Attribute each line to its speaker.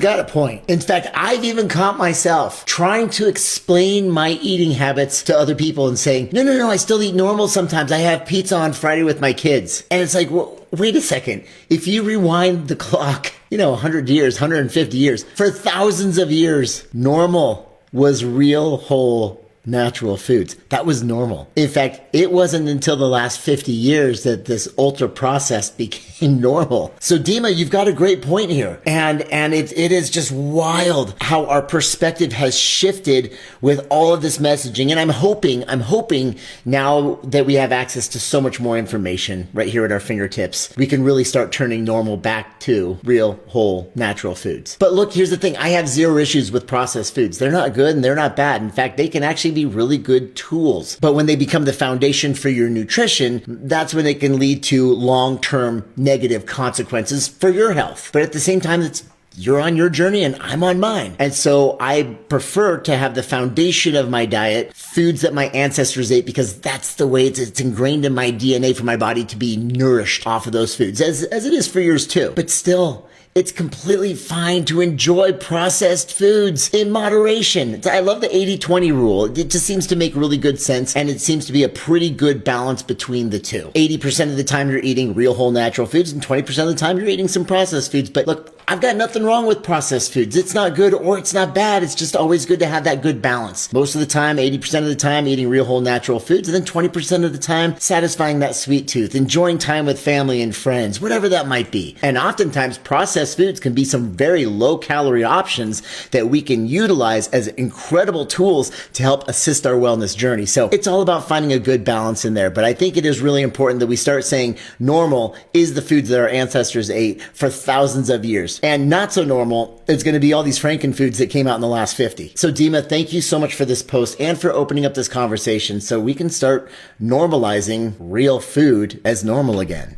Speaker 1: got a point. In fact, I've even caught myself trying to explain my eating habits to other people and saying, no, I still eat normal sometimes. I have pizza on Friday with my kids. And it's like, well, wait a second. If you rewind the clock, 100 years, 150 years, for thousands of years, normal was real, whole, natural foods. That was normal. In fact, it wasn't until the last 50 years that this ultra processed became normal. So Dima, you've got a great point here. And it is just wild how our perspective has shifted with all of this messaging. And I'm hoping now that we have access to so much more information right here at our fingertips, we can really start turning normal back to real, whole, natural foods. But look, here's the thing. I have zero issues with processed foods. They're not good and they're not bad. In fact, they can actually be really good tools. But when they become the foundation for your nutrition, that's when it can lead to long-term negative consequences for your health. But at the same time, you're on your journey and I'm on mine. And so I prefer to have the foundation of my diet, foods that my ancestors ate, because that's the way it's ingrained in my DNA for my body to be nourished off of those foods, as it is for yours too. But still, it's completely fine to enjoy processed foods in moderation. I love the 80-20 rule. It just seems to make really good sense, and it seems to be a pretty good balance between the two. 80% of the time you're eating real, whole, natural foods, and 20% of the time you're eating some processed foods. But look, I've got nothing wrong with processed foods. It's not good or it's not bad. It's just always good to have that good balance. Most of the time, 80% of the time, eating real, whole, natural foods, and then 20% of the time, satisfying that sweet tooth, enjoying time with family and friends, whatever that might be. And oftentimes, processed foods can be some very low-calorie options that we can utilize as incredible tools to help assist our wellness journey. So it's all about finding a good balance in there. But I think it is really important that we start saying normal is the foods that our ancestors ate for thousands of years. And not so normal, it's going to be all these frankenfoods that came out in the last 50. So Dima, thank you so much for this post and for opening up this conversation so we can start normalizing real food as normal again.